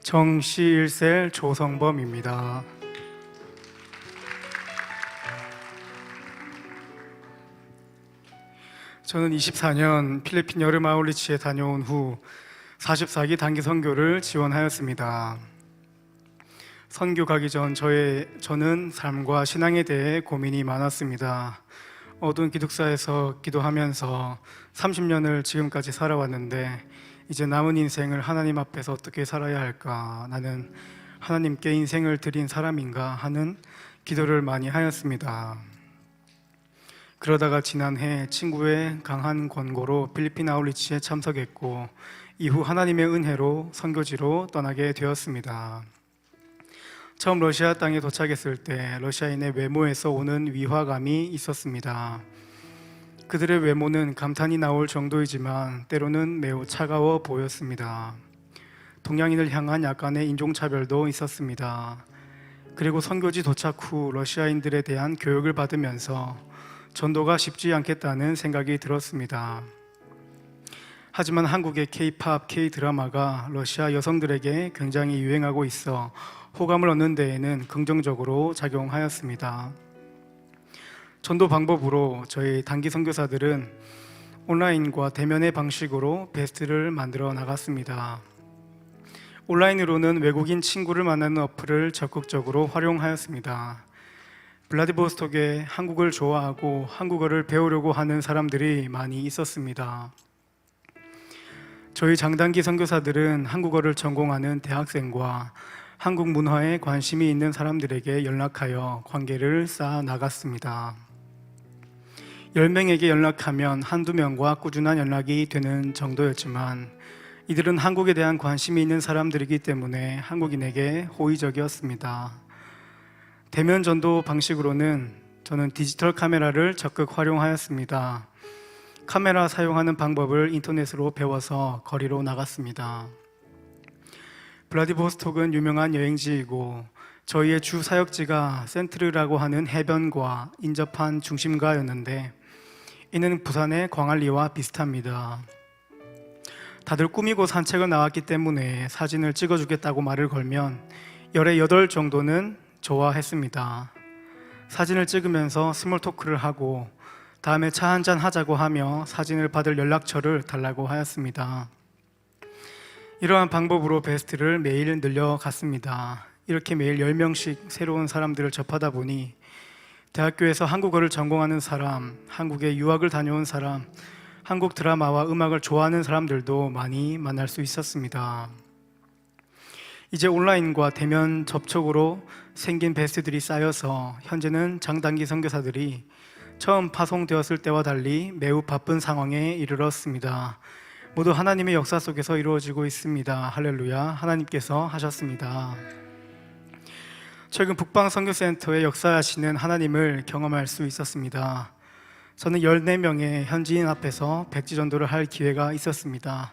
정시 1셀 조성범입니다. 저는 24년 필리핀 여름 아울리치에 다녀온 후 44기 단기 선교를 지원하였습니다. 선교 가기 전 저는 삶과 신앙에 대해 고민이 많았습니다. 어두운 기숙사에서 기도하면서 30년을 지금까지 살아왔는데 이제 남은 인생을 하나님 앞에서 어떻게 살아야 할까? 나는 하나님께 인생을 드린 사람인가 하는 기도를 많이 하였습니다. 그러다가 지난해 친구의 강한 권고로 필리핀 아울리치에 참석했고 이후 하나님의 은혜로 선교지로 떠나게 되었습니다. 처음 러시아 땅에 도착했을 때 러시아인의 외모에서 오는 위화감이 있었습니다. 그들의 외모는 감탄이 나올 정도이지만 때로는 매우 차가워 보였습니다. 동양인을 향한 약간의 인종차별도 있었습니다. 그리고 선교지 도착 후 러시아인들에 대한 교육을 받으면서 전도가 쉽지 않겠다는 생각이 들었습니다. 하지만 한국의 K-팝, K-드라마가 러시아 여성들에게 굉장히 유행하고 있어 호감을 얻는 데에는 긍정적으로 작용하였습니다. 전도 방법으로 저희 단기 선교사들은 온라인과 대면의 방식으로 베스트를 만들어 나갔습니다. 온라인으로는 외국인 친구를 만나는 어플을 적극적으로 활용하였습니다. 블라디보스톡에 한국을 좋아하고 한국어를 배우려고 하는 사람들이 많이 있었습니다. 저희 장단기 선교사들은 한국어를 전공하는 대학생과 한국 문화에 관심이 있는 사람들에게 연락하여 관계를 쌓아 나갔습니다. 10명에게 연락하면 한두 명과 꾸준한 연락이 되는 정도였지만 이들은 한국에 대한 관심이 있는 사람들이기 때문에 한국인에게 호의적이었습니다. 대면 전도 방식으로는 저는 디지털 카메라를 적극 활용하였습니다. 카메라 사용하는 방법을 인터넷으로 배워서 거리로 나갔습니다. 블라디보스톡은 유명한 여행지이고 저희의 주 사역지가 센트르라고 하는 해변과 인접한 중심가였는데 이는 부산의 광안리와 비슷합니다. 다들 꾸미고 산책을 나왔기 때문에 사진을 찍어주겠다고 말을 걸면 열의 8 정도는 좋아했습니다. 사진을 찍으면서 스몰 토크를 하고 다음에 차 한잔 하자고 하며 사진을 받을 연락처를 달라고 하였습니다. 이러한 방법으로 베스트를 매일 늘려갔습니다. 이렇게 매일 10명씩 새로운 사람들을 접하다 보니 대학교에서 한국어를 전공하는 사람, 한국에 유학을 다녀온 사람, 한국 드라마와 음악을 좋아하는 사람들도 많이 만날 수 있었습니다. 이제 온라인과 대면 접촉으로 생긴 베스트들이 쌓여서 현재는 장단기 선교사들이 처음 파송되었을 때와 달리 매우 바쁜 상황에 이르렀습니다. 모두 하나님의 역사 속에서 이루어지고 있습니다. 할렐루야, 하나님께서 하셨습니다. 최근 북방선교센터에 역사하시는 하나님을 경험할 수 있었습니다. 저는 14명의 현지인 앞에서 백지전도를 할 기회가 있었습니다.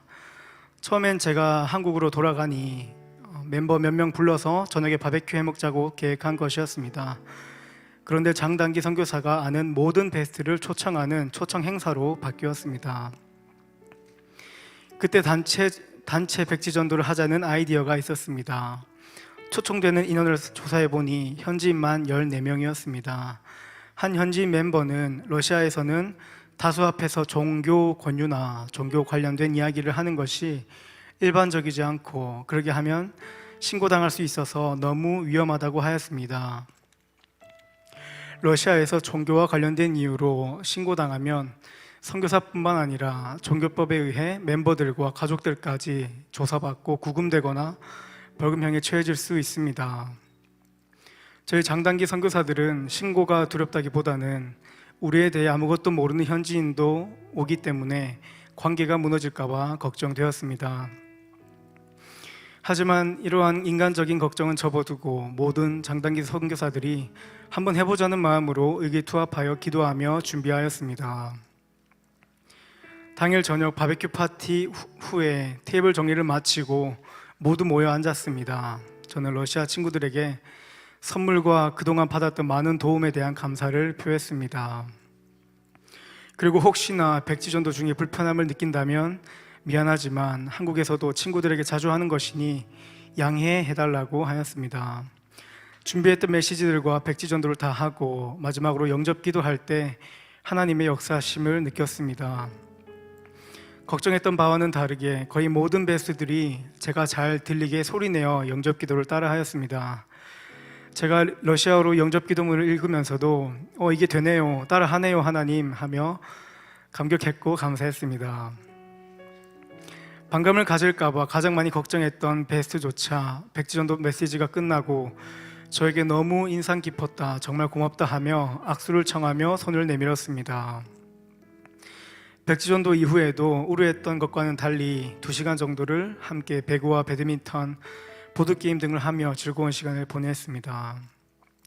처음엔 제가 한국으로 돌아가니 멤버 몇 명 불러서 저녁에 바베큐 해먹자고 계획한 것이었습니다. 그런데 장단기 선교사가 아는 모든 베스트를 초청하는 초청 행사로 바뀌었습니다. 그때 단체 백지전도를 하자는 아이디어가 있었습니다. 초청되는 인원을 조사해보니 현지인만 14명이었습니다. 한 현지인 멤버는 러시아에서는 다수 앞에서 종교 권유나 종교 관련된 이야기를 하는 것이 일반적이지 않고 그러게 하면 신고당할 수 있어서 너무 위험하다고 하였습니다. 러시아에서 종교와 관련된 이유로 신고당하면 선교사뿐만 아니라 종교법에 의해 멤버들과 가족들까지 조사받고 구금되거나 벌금형에 처해질 수 있습니다. 저희 장단기 선교사들은 신고가 두렵다기보다는 우리에 대해 아무것도 모르는 현지인도 오기 때문에 관계가 무너질까 봐 걱정되었습니다. 하지만 이러한 인간적인 걱정은 접어두고 모든 장단기 선교사들이 한번 해보자는 마음으로 의기투합하여 기도하며 준비하였습니다. 당일 저녁 바베큐 파티 후에 테이블 정리를 마치고 모두 모여 앉았습니다. 저는 러시아 친구들에게 선물과 그동안 받았던 많은 도움에 대한 감사를 표했습니다. 그리고 혹시나 백지전도 중에 불편함을 느낀다면 미안하지만 한국에서도 친구들에게 자주 하는 것이니 양해해달라고 하였습니다. 준비했던 메시지들과 백지전도를 다 하고 마지막으로 영접기도 할 때 하나님의 역사심을 느꼈습니다. 걱정했던 바와는 다르게 거의 모든 베스트들이 제가 잘 들리게 소리내어 영접기도를 따라하였습니다. 제가 러시아어로 영접기도문을 읽으면서도 이게 되네요, 따라하네요 하나님 하며 감격했고 감사했습니다. 반감을 가질까봐 가장 많이 걱정했던 베스트조차 백지전도 메시지가 끝나고 저에게 너무 인상 깊었다, 정말 고맙다 하며 악수를 청하며 손을 내밀었습니다. 백지전도 이후에도 우려했던 것과는 달리 2시간 정도를 함께 배구와 배드민턴, 보드게임 등을 하며 즐거운 시간을 보냈습니다.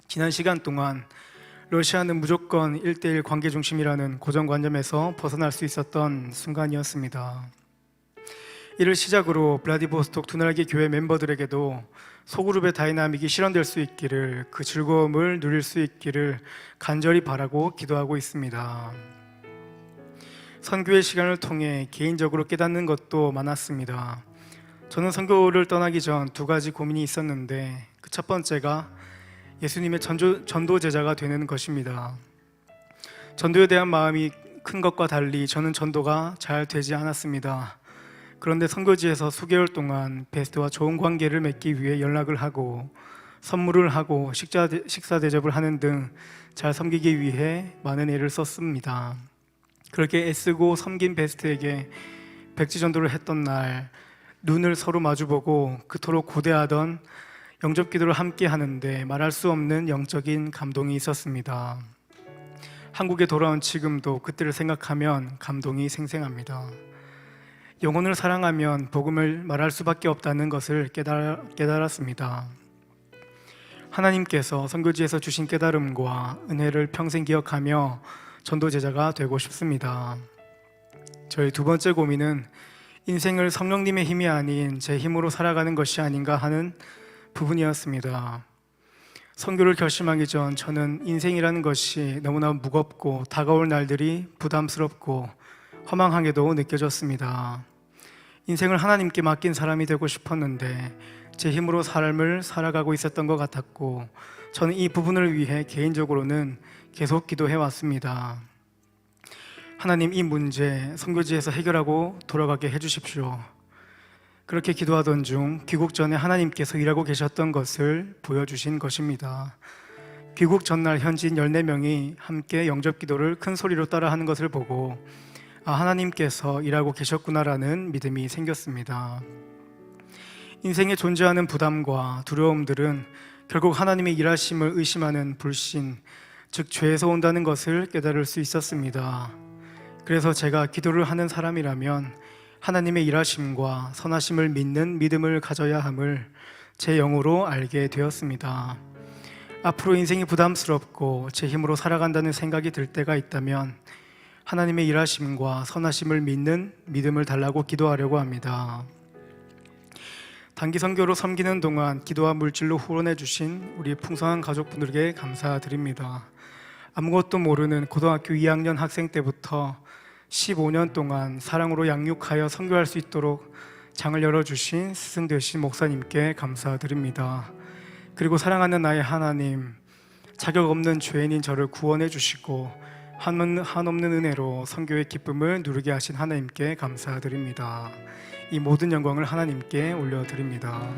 지난 시간 동안 러시아는 무조건 1대1 관계 중심이라는 고정관념에서 벗어날 수 있었던 순간이었습니다. 이를 시작으로 블라디보스톡 두날개 교회 멤버들에게도 소그룹의 다이나믹이 실현될 수 있기를, 그 즐거움을 누릴 수 있기를 간절히 바라고 기도하고 있습니다. 선교의 시간을 통해 개인적으로 깨닫는 것도 많았습니다. 저는 선교를 떠나기 전 2가지 고민이 있었는데 그 첫 번째가 예수님의 전도 제자가 되는 것입니다. 전도에 대한 마음이 큰 것과 달리 저는 전도가 잘 되지 않았습니다. 그런데 선교지에서 수개월 동안 베스트와 좋은 관계를 맺기 위해 연락을 하고 선물을 하고 식사 대접을 하는 등 잘 섬기기 위해 많은 애를 썼습니다. 그렇게 애쓰고 섬긴 베스트에게 백지전도를 했던 날 눈을 서로 마주보고 그토록 고대하던 영접기도를 함께 하는데 말할 수 없는 영적인 감동이 있었습니다. 한국에 돌아온 지금도 그때를 생각하면 감동이 생생합니다. 영혼을 사랑하면 복음을 말할 수밖에 없다는 것을 깨달았습니다. 하나님께서 선교지에서 주신 깨달음과 은혜를 평생 기억하며 전도 제자가 되고 싶습니다. 저의 2번째 고민은 인생을 성령님의 힘이 아닌 제 힘으로 살아가는 것이 아닌가 하는 부분이었습니다. 선교를 결심하기 전 저는 인생이라는 것이 너무나 무겁고 다가올 날들이 부담스럽고 허망하게도 느껴졌습니다. 인생을 하나님께 맡긴 사람이 되고 싶었는데 제 힘으로 삶을 살아가고 있었던 것 같았고 저는 이 부분을 위해 개인적으로는 계속 기도해 왔습니다. 하나님, 이 문제 선교지에서 해결하고 돌아가게 해주십시오. 그렇게 기도하던 중 귀국 전에 하나님께서 일하고 계셨던 것을 보여주신 것입니다. 귀국 전날 현지인 14명이 함께 영접기도를 큰 소리로 따라하는 것을 보고 하나님께서 일하고 계셨구나라는 믿음이 생겼습니다. 인생에 존재하는 부담과 두려움들은 결국 하나님의 일하심을 의심하는 불신, 즉 죄에서 온다는 것을 깨달을 수 있었습니다. 그래서 제가 기도를 하는 사람이라면 하나님의 일하심과 선하심을 믿는 믿음을 가져야 함을 제 영으로 알게 되었습니다. 앞으로 인생이 부담스럽고 제 힘으로 살아간다는 생각이 들 때가 있다면 하나님의 일하심과 선하심을 믿는 믿음을 달라고 기도하려고 합니다. 단기 선교로 섬기는 동안 기도와 물질로 후원해 주신 우리 풍성한 가족분들에게 감사드립니다. 아무것도 모르는 고등학교 2학년 학생 때부터 15년 동안 사랑으로 양육하여 선교할 수 있도록 장을 열어주신 스승 되신 목사님께 감사드립니다. 그리고 사랑하는 나의 하나님, 자격 없는 죄인인 저를 구원해 주시고 한없는 은혜로 선교의 기쁨을 누리게 하신 하나님께 감사드립니다. 이 모든 영광을 하나님께 올려드립니다.